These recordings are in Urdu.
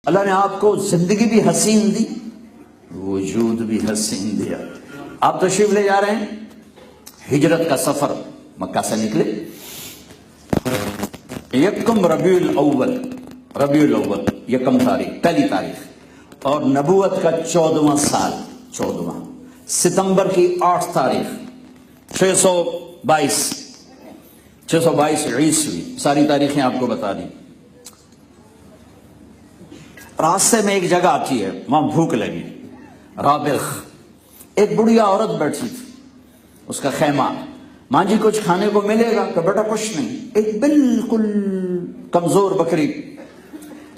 اللہ نے آپ کو زندگی بھی حسین دی، وجود بھی حسین دیا۔ آپ تشریف لے جا رہے ہیں، ہجرت کا سفر، مکہ سے نکلے، یکم ربیع الاول، ربیع الاول یکم تاریخ، پہلی تاریخ، اور نبوت کا 14واں سال، 14واں ستمبر کی 8 تاریخ 622 عیسوی، ساری تاریخیں آپ کو بتا دیں۔ راستے میں ایک جگہ آتی ہے، وہاں بھوک لگی، رابغ، ایک بڑھیا عورت بیٹھی تھی، اس کا خیمہ، ماں جی کچھ کھانے کو ملے گا؟ کہ بیٹا کچھ نہیں۔ ایک بالکل کمزور بکری،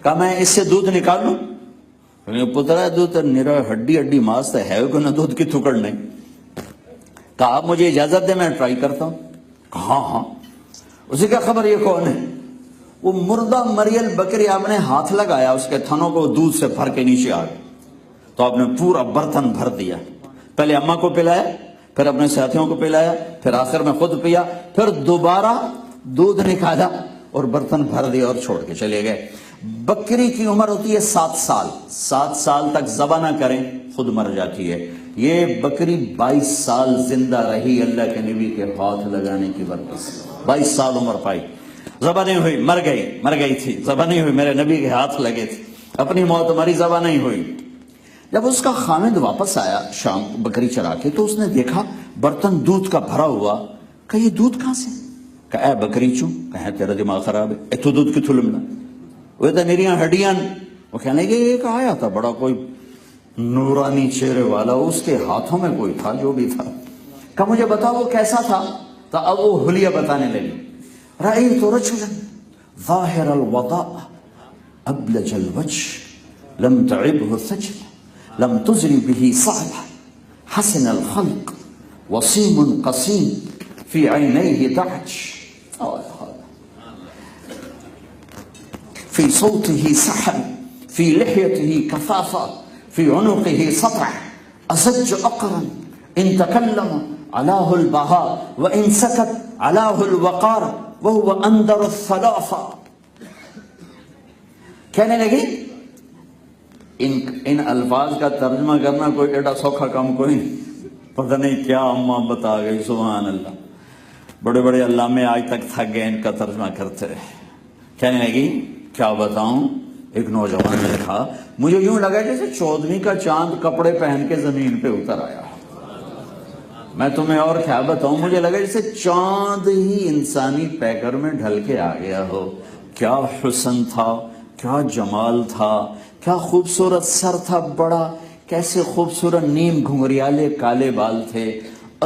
کہا میں اس سے دودھ نکال لوں؟ پترا دودھ نرا ہڈی ماس ہے کوئی نہ، دودھ کی تھکڑ نہیں۔ کہا آپ مجھے اجازت دے، میں ٹرائی کرتا ہوں۔ ہاں۔ اسی کا خبر یہ کون ہے؟ وہ مردہ مریل بکری، آپ نے ہاتھ لگایا اس کے تھنوں کو، دودھ سے بھر کے نیچے آ گئے، تو آپ نے پورا برتن بھر دیا، پہلے اماں کو پلایا، پھر اپنے ساتھیوں کو پلایا، پھر آخر میں خود پیا، پھر دوبارہ دودھ نکالا اور برتن بھر دیا اور چھوڑ کے چلے گئے۔ بکری کی عمر ہوتی ہے 7 سال، 7 سال تک ذبح نہ کریں خود مر جاتی ہے۔ یہ بکری 22 سال زندہ رہی اللہ کے نبی کے ہاتھ لگانے کی برکت سے، 22 سال عمر پائی، ذبح نہیں ہوئی، مر گئی تھی، ذبح نہیں ہوئی، میرے نبی کے ہاتھ لگے تھے، اپنی موت مری، ذبح نہیں ہوئی۔ جب اس کا خامد واپس آیا شام بکری چرا کے، تو اس نے دیکھا برتن دودھ کا بھرا ہوا، کہ یہ دودھ کہاں سے؟ کہ اے بکری چوں، کہیں تیرا دماغ خراب ہے، اتو دودھ کی تھلمنا، وہ تو نریاں ہڈیاں۔ وہ کہنے کہ ایک آیا تھا بڑا کوئی نورانی چہرے والا، اس کے ہاتھوں میں کوئی تھا، جو بھی تھا، کہ مجھے بتا وہ کیسا تھا؟ تو اب وہ حلیہ بتانے لگی، رأیت رجلا ظاہر الوضاء ابلج الوجه لم تعبه ثجلة لم تزر به صعبة حسن الخلق وصيم قصيم في عينيه دعج في صوته سحن في لحيته كثافة في عنقه سطع أزج أقرا إن تكلم علاه البهاء وإن سكت علاه الوقار وهو أندر الثلاثة۔ کہنے لگی ان الفاظ کا ترجمہ کرنا کوئی ایڈا سوکھا کام کوئی نہیں، پتہ نہیں کیا اماں بتا گئی، سبحان اللہ، بڑے بڑے علامے آج تک تھک گئے ان کا ترجمہ کرتے رہے۔ کہنے لگی کیا بتاؤں، ایک نوجوان نے کہا مجھے یوں لگا جیسے 14ویں کا چاند کپڑے پہن کے زمین پہ اتر آیا۔ میں تمہیں اور کیا بتاؤں، مجھے لگا جیسے چاند ہی انسانی پیکر میں ڈھل کے آ گیا ہو۔ کیا حسن تھا، کیا جمال تھا، کیا خوبصورت سر تھا بڑا، کیسے خوبصورت نیم گھنگریالے کالے بال تھے،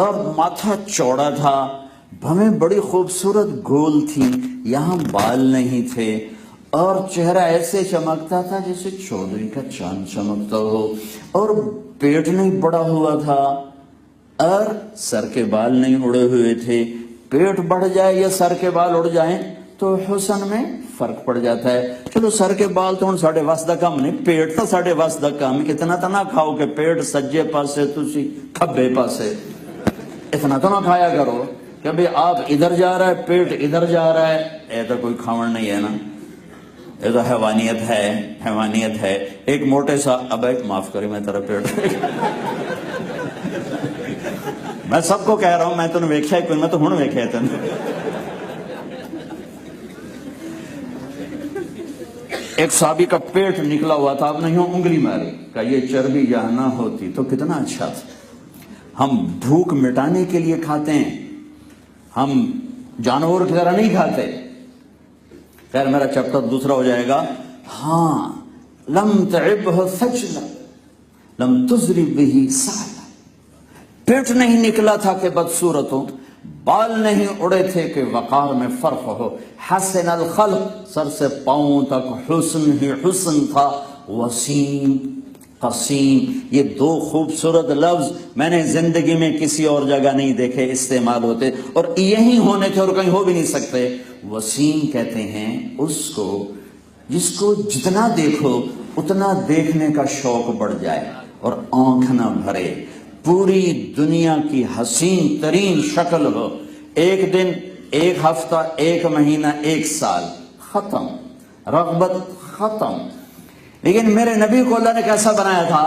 اور ماتھا چوڑا تھا، بھویں بڑی خوبصورت گول تھی، یہاں بال نہیں تھے، اور چہرہ ایسے چمکتا تھا جیسے 14ویں کا چاند چمکتا ہو، اور پیٹ نہیں بڑا ہوا تھا، اور سر کے بال نہیں اڑے ہوئے تھے۔ پیٹ بڑھ جائے یا سر کے بال اڑ جائیں تو حسن میں فرق پڑ جاتا ہے۔ چلو سر کے بال تو ساڑھے واسدہ کم نہیں، پیٹ تو ساڑھے واسدہ کم، اتنا تو نہ کھاؤ کہ پیٹ سجے پاسے تسی کھبے پاسے، اتنا تو نہ کھایا کرو کہ بھی آپ ادھر جا رہا ہے پیٹ ادھر جا رہا ہے، اے تو کوئی کھاون نہیں ہے نا، یہ تو حیوانیت ہے۔ ایک موٹے سا، اب معاف کری میں تیرا پیٹ میں سب کو کہہ رہا ہوں، میں تو ویکھیا کوئی، میں تو ہن ویکھیا تین۔ ایک صحابی کا پیٹ نکلا ہوا تھا، آپ نے یوں انگلی ماری، کہ یہ چربی یہاں نہ ہوتی تو کتنا اچھا تھا۔ ہم بھوک مٹانے کے لیے کھاتے ہیں، ہم جانور کی طرح نہیں کھاتے۔ خیر میرا چیپٹر دوسرا ہو جائے گا۔ ہاں، لم تعبه ثجلة لم تزر به صعبة، پیٹ نہیں نکلا تھا کہ بدصورت ہو، بال نہیں اڑے تھے کہ وقار میں فرق ہو، حسن الخلق، سر سے پاؤں تک حسن ہی حسن تھا، وسیم قسیم، یہ 2 خوبصورت لفظ میں نے زندگی میں کسی اور جگہ نہیں دیکھے استعمال ہوتے، اور یہی ہونے تھے اور کہیں ہو بھی نہیں سکتے۔ وسیم کہتے ہیں اس کو جس کو جتنا دیکھو اتنا دیکھنے کا شوق بڑھ جائے اور آنکھ نہ بھرے، پوری دنیا کی حسین ترین شکل ہو، ایک دن، ایک ہفتہ، ایک مہینہ، ایک سال، ختم، رغبت ختم۔ لیکن میرے نبی کو اللہ نے کیسا بنایا تھا،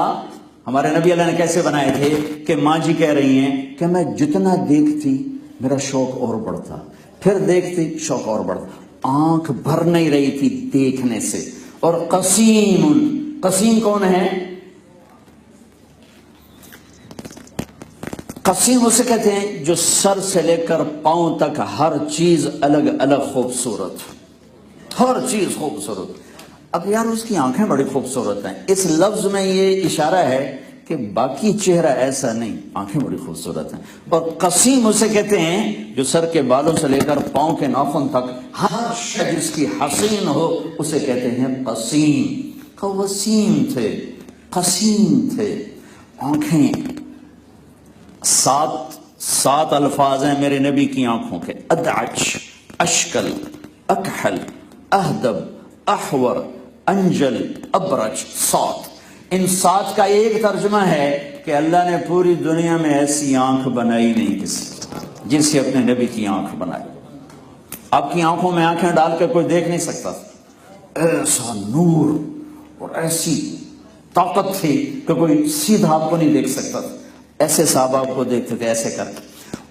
ہمارے نبی اللہ نے کیسے بنائے تھے کہ ماں جی کہہ رہی ہیں کہ میں جتنا دیکھتی میرا شوق اور بڑھتا، پھر دیکھتی شوق اور بڑھتا، آنکھ بھر نہیں رہی تھی دیکھنے سے۔ اور قسیم، قسیم کون ہے؟ قسیم اسے کہتے ہیں جو سر سے لے کر پاؤں تک ہر چیز الگ الگ خوبصورت، ہر چیز خوبصورت۔ اب یار اس کی آنکھیں بڑی خوبصورت ہیں، اس لفظ میں یہ اشارہ ہے کہ باقی چہرہ ایسا نہیں، آنکھیں بڑی خوبصورت ہیں۔ اور قسیم اسے کہتے ہیں جو سر کے بالوں سے لے کر پاؤں کے ناخن تک ہر شے جس کی حسین ہو اسے کہتے ہیں قسیم۔ وسیم تھے، قسیم تھے، آنکھیں۔ سات الفاظ ہیں میرے نبی کی آنکھوں کے، ادعج، اشکل، اکحل، اہدب، احور، انجل، ابرج، سات۔ ان سات کا ایک ترجمہ ہے کہ اللہ نے پوری دنیا میں ایسی آنکھ بنائی نہیں کسی جس سے اپنے نبی کی آنکھ بنائی۔ آپ کی آنکھوں میں آنکھیں ڈال کے کوئی دیکھ نہیں سکتا، ایسا نور اور ایسی طاقت تھی کہ کوئی سیدھا آپ کو نہیں دیکھ سکتا تھا، ایسے صحابہ آپ کو دیکھتے تھے ایسے کر کے۔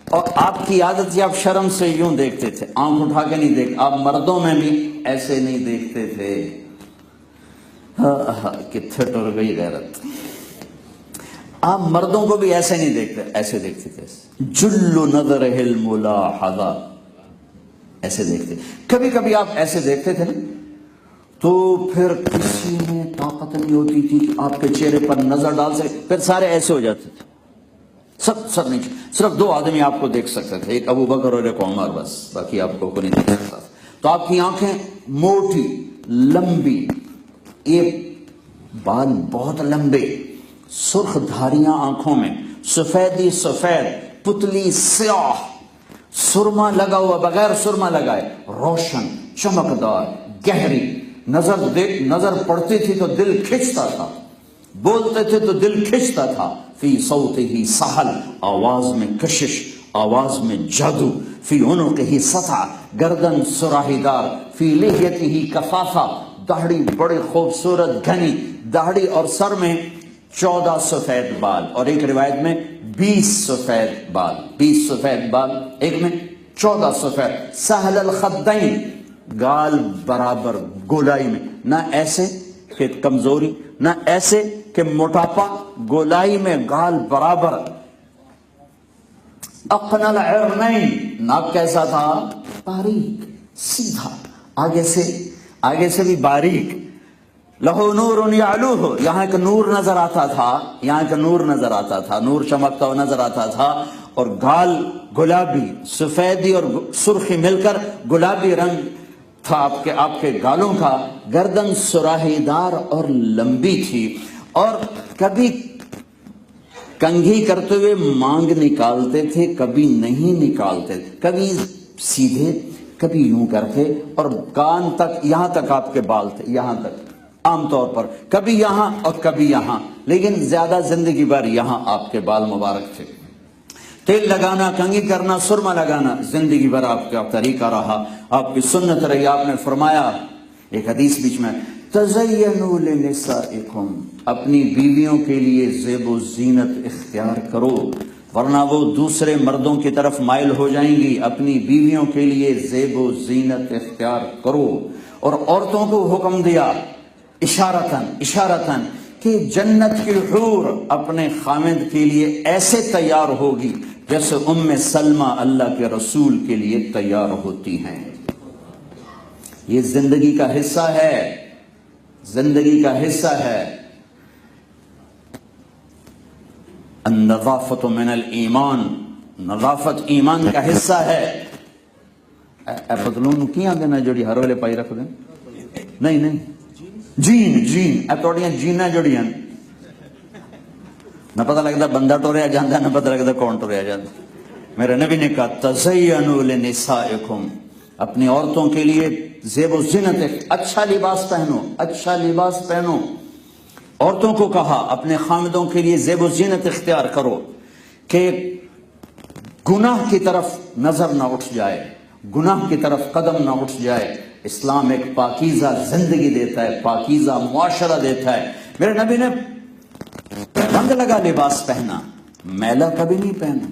اور آپ کی عادت تھی آپ شرم سے یوں دیکھتے تھے، آنکھ اٹھا کے نہیں دیکھ، آپ مردوں میں بھی ایسے نہیں دیکھتے تھے۔ کتنے ٹر گئی غیرت، آپ مردوں کو بھی ایسے نہیں دیکھتے، ایسے دیکھتے تھے، جل نظرہ الملاحظہ، ایسے دیکھتے۔ کبھی کبھی آپ ایسے دیکھتے تھے نا تو پھر کسی میں طاقت نہیں ہوتی تھی کہ آپ کے چہرے پر نظر ڈال سکے، پھر سارے ایسے ہو جاتے تھے، سب نہیں، صرف دو آدمی آپ کو دیکھ سکتے تھے، ایک ابو بکر اور ایک عمر، بس باقی آپ کو نہیں دیکھ سکتا۔ تو آپ کی آنکھیں موٹی، لمبی، یہ بال بہت لمبے، سرخ دھاریاں آنکھوں میں، سفیدی سفید، پتلی سیاہ، سرما لگا ہوا بغیر سرما لگائے، روشن، چمکدار، گہری، نظر پڑتی تھی تو دل کھنچتا تھا، بولتے تھے تو دل کھنچتا تھا، فی صوتہ سحل، آواز میں کشش، آواز میں جادو، فی عنقہ سطع، گردن سراہی دار، فی لحیتہ کفافہ، داڑھی بڑی خوبصورت گھنی داڑھی، اور سر میں 14 سفید بال، اور ایک روایت میں 20 سفید بال، 20 سفید بال، ایک میں 14 سفید، سہل الخدین، گال برابر گولائی میں، نہ ایسے کہ کمزوری، نہ ایسے کہ موٹاپا، گولائی میں گال برابر، اقنى العرنین، ناک کیسا تھا؟ باریک، سیدھا، آگے سے بھی باریک، لہو نور یعلوہ، یہاں ایک نور نظر آتا تھا، نور چمکتا ہوا نظر آتا تھا، اور گال گلابی، سفیدی اور سرخی مل کر گلابی رنگ تھا آپ کے گالوں کا، گردن سراہی دار اور لمبی تھی، اور کبھی کنگھی کرتے ہوئے مانگ نکالتے تھے، کبھی نہیں نکالتے تھے، کبھی سیدھے کبھی یوں کرتے، اور کان تک، یہاں تک آپ کے بال تھے، یہاں تک عام طور پر، کبھی یہاں اور کبھی یہاں، لیکن زیادہ زندگی بھر یہاں آپ کے بال مبارک تھے۔ تیل لگانا، کنگھی کرنا، سرما لگانا زندگی بھر آپ کا طریقہ رہا، آپ کی سنت رہی۔ آپ نے فرمایا ایک حدیث بیچ میں، تزینوا لنسائکم، اپنی بیویوں کے لیے زیب و زینت اختیار کرو ورنہ وہ دوسرے مردوں کی طرف مائل ہو جائیں گی، اپنی بیویوں کے لیے زیب و زینت اختیار کرو۔ اور عورتوں کو حکم دیا اشارتاً کہ جنت کی حور اپنے خامد کے لیے ایسے تیار ہوگی جیسے ام سلمہ اللہ کے رسول کے لیے تیار ہوتی ہیں۔ یہ زندگی کا حصہ ہے، زندگی کا حصہ ہے۔ النظافت من الایمان، نظافت ایمان کا حصہ ہے۔ اے پتلون کیاں دینا جوڑی ہر ویلے پائی رکھ دیں؟ نہیں جین اے توڑیاں جینا جوڑیاں نہ پتہ لگتا بندہ ٹوریا جاندہ، نہ پتہ لگتا کون ٹوریا جاندہ۔ میرے نبی نے کہا تزینوا لنسائکم، اپنی عورتوں کے لیے زیب و زینت، اچھا لباس پہنو، اچھا لباس پہنو۔ عورتوں کو کہا اپنے خامدوں کے لیے زیب و زینت اختیار کرو کہ گناہ کی طرف نظر نہ اٹھ جائے، گناہ کی طرف قدم نہ اٹھ جائے۔ اسلام ایک پاکیزہ زندگی دیتا ہے، پاکیزہ معاشرہ دیتا ہے۔ میرے نبی نے رنگ لگا لباس پہنا، میلا کبھی نہیں پہنا،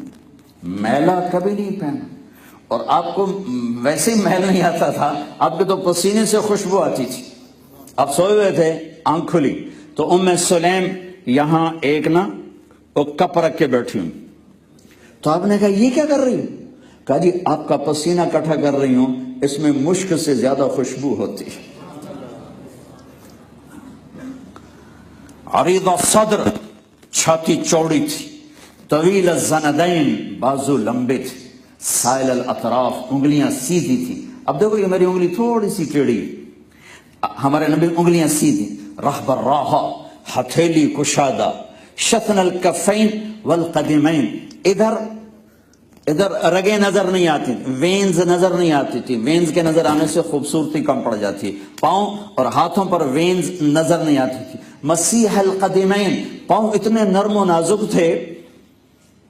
میلا کبھی نہیں پہنا۔ اور آپ کو ویسے ہی محل نہیں آتا تھا، آپ کے تو پسینے سے خوشبو آتی تھی۔ آپ سوئے ہوئے تھے، آنکھ کھلی تو سلیم یہاں ایک کپ رکھ کے بیٹھی ہوں، تو آپ نے کہا یہ کیا کر رہی ہوں؟ کہا جی آپ کا پسینہ اکٹھا کر رہی ہوں، اس میں مشک سے زیادہ خوشبو ہوتی ہے۔ عریض الصدر، چھاتی چوڑی تھی، طویل الزندین، بازو لمبے تھے، سائل الاطراف، انگلیاں سیدھی تھی۔ اب دیکھو یہ میری انگلی تھوڑی سی ٹیڑھی، ہمارے نبی انگلیاں سیدھی، رحب الراحہ، ہتھیلی کشادہ، شطن الکفین والقدمین، ادھر رگیں نظر نہیں آتی، وینز نظر نہیں آتی تھی، وینز کے نظر آنے سے خوبصورتی کم پڑ جاتی ہے، پاؤں اور ہاتھوں پر وینز نظر نہیں آتی تھی۔ مسیح القدمین، پاؤں اتنے نرم و نازک تھے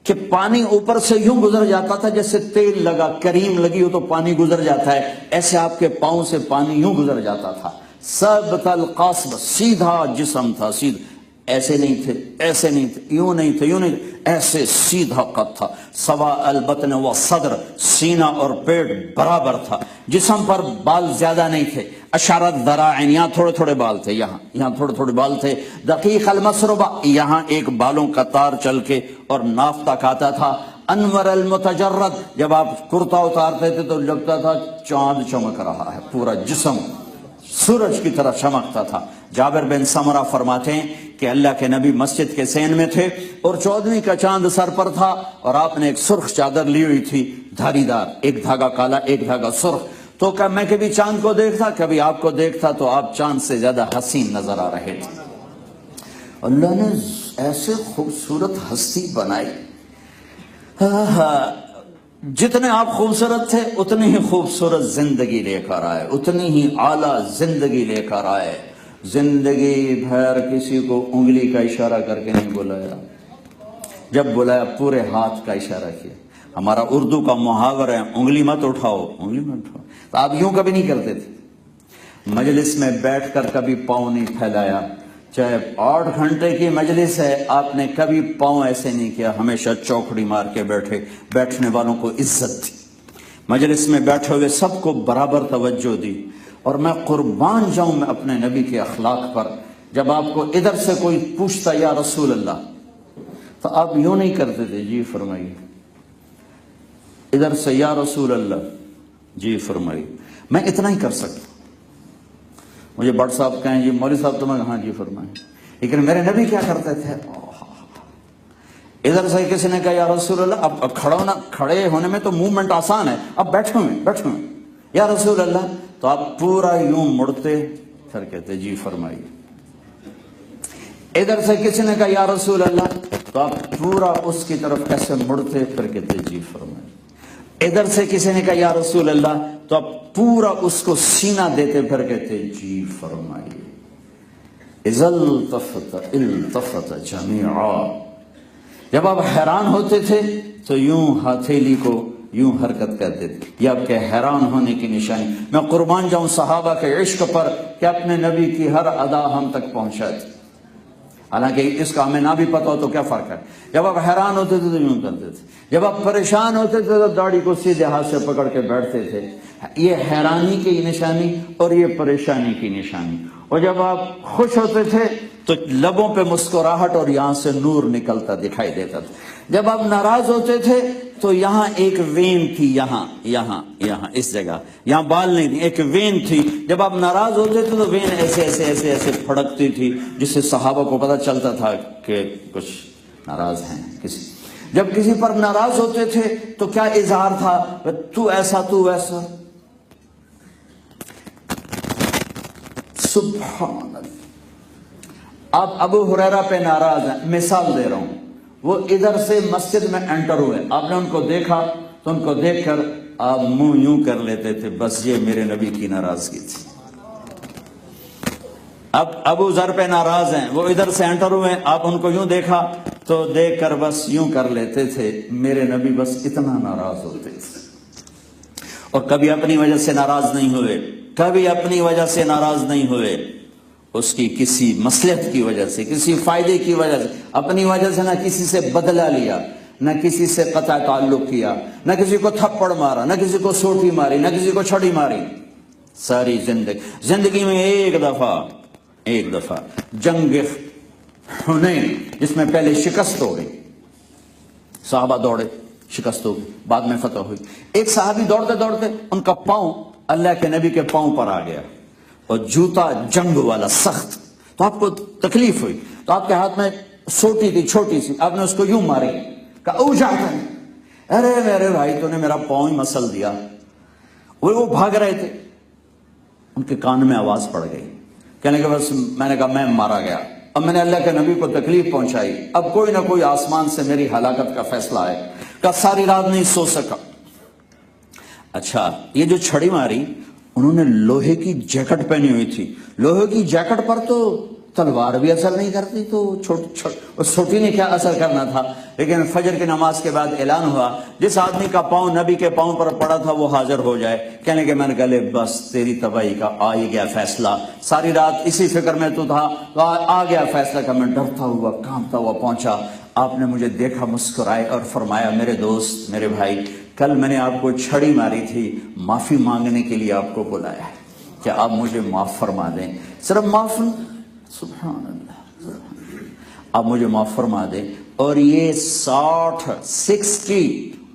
کہ پانی اوپر سے یوں گزر جاتا تھا جیسے تیل لگا، کریم لگی ہو تو پانی گزر جاتا ہے، ایسے آپ کے پاؤں سے پانی یوں گزر جاتا تھا۔ ثبت القاصب، سیدھا جسم تھا، سیدھا، ایسے نہیں تھے، ایسے نہیں تھے، یوں نہیں تھے، یوں نہیں تھے، ایسے سیدھا قد تھا۔ سوا البطن و صدر، سینہ اور پیٹ برابر تھا، جسم پر بال زیادہ نہیں تھے۔ اشارت ذراعین، یہاں تھوڑے تھوڑے بال تھے، یہاں تھوڑے تھوڑے بال تھے۔ دقیق المسربہ، یہاں ایک بالوں کا تار چل کے اور ناف تک آتا تھا۔ انور المتجرد، جب آپ کرتا اتارتے تھے تو لگتا تھا چاند چمک رہا ہے، پورا جسم سورج کی طرح چمکتا تھا۔ جابر بن سمرہ فرماتے ہیں کہ اللہ کے نبی مسجد کے سین میں تھے اور 14ویں کا چاند سر پر تھا، اور آپ نے ایک سرخ چادر لی ہوئی تھی، دھاری دار، ایک دھاگا کالا ایک دھاگا سرخ۔ تو کہ میں کبھی چاند کو دیکھتا، کبھی آپ کو دیکھتا تو آپ چاند سے زیادہ حسین نظر آ رہے تھے۔ اللہ نے ایسے خوبصورت ہستی بنائی، جتنے آپ خوبصورت تھے اتنی ہی خوبصورت زندگی لے کر آئے، اتنی ہی اعلیٰ زندگی لے کر آئے۔ زندگی بھر کسی کو انگلی کا اشارہ کر کے نہیں بلایا، جب بلایا پورے ہاتھ کا اشارہ کیا۔ ہمارا اردو کا محاورہ ہے انگلی مت اٹھاؤ، انگلی مت اٹھاؤ، تو آپ یوں کبھی نہیں کرتے تھے۔ مجلس میں بیٹھ کر کبھی پاؤں نہیں پھیلایا، چاہے 8 گھنٹے کی مجلس ہے، آپ نے کبھی پاؤں ایسے نہیں کیا، ہمیشہ چوکڑی مار کے بیٹھے، بیٹھنے والوں کو عزت تھی۔ مجلس میں بیٹھے ہوئے سب کو برابر توجہ دی، اور میں قربان جاؤں میں اپنے نبی کے اخلاق پر، جب آپ کو ادھر سے کوئی پوچھتا یا رسول اللہ، تو آپ یوں نہیں کرتے تھے جی فرمائیے، ادھر سے یا رسول اللہ جی فرمائیے۔ میں اتنا ہی کر سکتا، مجھے بٹ صاحب کہیں جی مولوی صاحب تو میں ہاں جی فرمائیں، لیکن میرے نبی کیا کرتے تھے، ادھر سے کسی نے کہا یا رسول اللہ، اب کھڑے ہونے میں تو موومنٹ آسان ہے، اب بیٹھے ہوئے یا رسول اللہ، تو آپ پورا یوں مڑتے پھر کہتے جی فرمائیے۔ ادھر سے کسی نے کہا یا رسول اللہ، تو آپ پورا اس کی طرف ایسے مڑتے پھر کہتے جی فرمائیے۔ ادھر سے کسی نے کہا یا رسول اللہ، تو آپ پورا اس کو سینہ دیتے پھر کہتے جی فرمائیے۔ اذا التفت جمیعا، جب آپ حیران ہوتے تھے تو یوں ہتھیلی کو یوں حرکت کرتے تھے، یہ آپ کے حیران ہونے کی نشانی۔ میں قربان جاؤں صحابہ کے عشق پر کہ اپنے نبی کی ہر ادا ہم تک پہنچائے تھے، حالانکہ اس کا ہمیں نہ بھی پتہ ہو تو کیا فرق ہے۔ جب آپ حیران ہوتے تھے تو یوں کرتے تھے، جب آپ پریشان ہوتے تھے تو داڑھی کو سیدھے ہاتھ سے پکڑ کے بیٹھتے تھے، یہ حیرانی کی نشانی اور یہ پریشانی کی نشانی۔ اور جب آپ خوش ہوتے تھے تو لبوں پہ مسکراہٹ اور یہاں سے نور نکلتا دکھائی دیتا تھا۔ جب آپ ناراض ہوتے تھے تو یہاں ایک وین تھی، یہاں اس جگہ، یہاں بال نہیں تھی، ایک وین تھی۔ جب آپ ناراض ہوتے تھے تو وین ایسے ایسے ایسے ایسے پھڑکتی تھی، جس سے صحابہ کو پتہ چلتا تھا کہ کچھ ناراض ہیں کسی۔ جب کسی پر ناراض ہوتے تھے تو کیا اظہار تھا، تو ایسا تو ویسا۔ سبحان اللہ۔ آپ ابو ہریرہ پہ ناراض ہیں، مثال دے رہا ہوں، وہ ادھر سے مسجد میں انٹر ہوئے، آپ نے ان کو دیکھا تو ان کو دیکھ کر آپ منہ یوں کر لیتے تھے، بس یہ میرے نبی کی ناراضگی تھی۔ اب ابو ذر پہ ناراض ہیں، وہ ادھر سے انٹر ہوئے، آپ ان کو یوں دیکھا تو دیکھ کر بس یوں کر لیتے تھے، میرے نبی بس اتنا ناراض ہوتے تھے، اور کبھی اپنی وجہ سے ناراض نہیں ہوئے۔ کبھی اپنی وجہ سے ناراض نہیں ہوئے، اس کی کسی مصلحت کی وجہ سے، کسی فائدے کی وجہ سے، اپنی وجہ سے نہ کسی سے بدلہ لیا، نہ کسی سے قطع تعلق کیا، نہ کسی کو تھپڑ مارا، نہ کسی کو سوٹی ماری، نہ کسی کو چھڑی ماری۔ ساری زندگی میں ایک دفعہ جنگ حنین، جس میں پہلے شکست ہو گئی، صحابہ دوڑے، شکست ہو گئی، بعد میں فتح ہوئی۔ ایک صحابی دوڑتے دوڑتے ان کا پاؤں اللہ کے نبی کے پاؤں پر آ گیا، اور جوتا جنگ والا سخت، تو آپ کو تکلیف ہوئی، تو آپ کے ہاتھ میں سوٹی تھی چھوٹی سی، آپ نے اس کو یوں ماری، کہا او جاتا ہے، ارے میرے بھائی تو نے میرا پاؤں ہی مسل دیا۔ وہ بھاگ رہے تھے، ان کے کان میں آواز پڑ گئی، کہنے کہ بس میں نے کہا میں مارا گیا، اب میں نے اللہ کے نبی کو تکلیف پہنچائی، اب کوئی نہ کوئی آسمان سے میری ہلاکت کا فیصلہ آئے کہ ساری رات نہیں سو سکا۔ اچھا، یہ جو چھڑی ماری، انہوں نے لوہے کی جیکٹ پہنی ہوئی تھی، لوہے کی جیکٹ پر تو تلوار بھی اثر نہیں کرتی، تو چھوٹی نے کیا اثر کرنا تھا۔ لیکن فجر کی نماز کے بعد اعلان ہوا جس آدمی کا پاؤں نبی کے پاؤں پر پڑا تھا وہ حاضر ہو جائے۔ کہنے کہ میں نے کہا لے بس تیری تباہی کا آ ہی گیا فیصلہ، ساری رات اسی فکر میں تو تھا، آ گیا فیصلہ کا۔ میں ڈرتا ہوا کانپتا ہوا پہنچا، آپ نے مجھے دیکھا، مسکرائے اور فرمایا میرے دوست، میرے بھائی، کل میں نے آپ کو چھڑی ماری تھی، معافی مانگنے کے لیے آپ کو بلایا ہے کہ آپ مجھے معاف فرما دیں، صرف معاف، سبحان اللہ، آپ مجھے معاف فرما دیں، اور یہ 60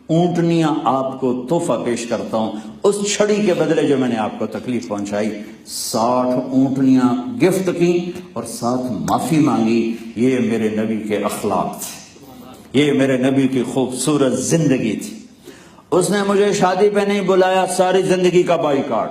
اونٹنیاں آپ کو تحفہ پیش کرتا ہوں اس چھڑی کے بدلے جو میں نے آپ کو تکلیف پہنچائی۔ 60 اونٹنیاں گفٹ کی اور ساتھ معافی مانگی۔ یہ میرے نبی کے اخلاق تھے، یہ میرے نبی کی خوبصورت زندگی تھی۔ اس نے مجھے شادی پہ نہیں بلایا، ساری زندگی کا بائیکاٹ۔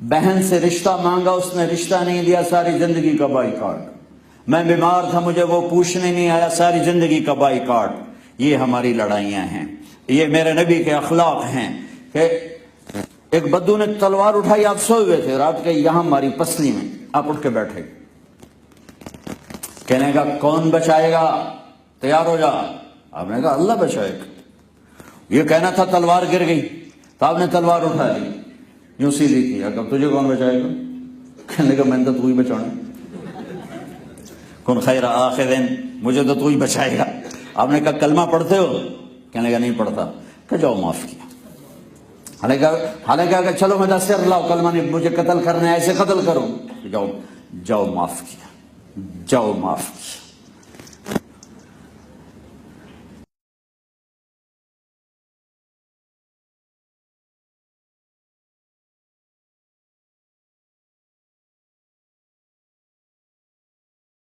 بہن سے رشتہ مانگا، اس نے رشتہ نہیں دیا، ساری زندگی کا بائیکاٹ۔ میں بیمار تھا، مجھے وہ پوچھنے نہیں آیا، ساری زندگی کا بائیکاٹ۔ یہ ہماری لڑائیاں ہیں، یہ میرے نبی کے اخلاق ہیں کہ ایک بدو نے تلوار اٹھائی، آپ سوئے ہوئے تھے، رات کے یہاں ہماری پسلی میں، آپ اٹھ کے بیٹھے، کہنے کا کون بچائے گا، تیار ہو جا۔ آپ نے کہا اللہ بچائے گا۔ یہ کہنا تھا تلوار گر گئی، تو آپ نے تلوار اٹھا لی، یوں سیدھی کی، اب تجھے کون بچائے گا؟ کہنے کا میں نے تو ہی بچانا، کن خیر آخرین، مجھے تو ہی بچائے گا۔ آپ نے کہا کلمہ پڑھتے ہو؟ کہنے کا نہیں پڑھتا۔ کہ جاؤ معاف کیا، حالانکہ کہ چلو میں دستر لاؤ، کلمہ نہیں، مجھے قتل کرنا ہے، ایسے قتل کرو، جاؤ معاف کیا، جاؤ معاف کیا۔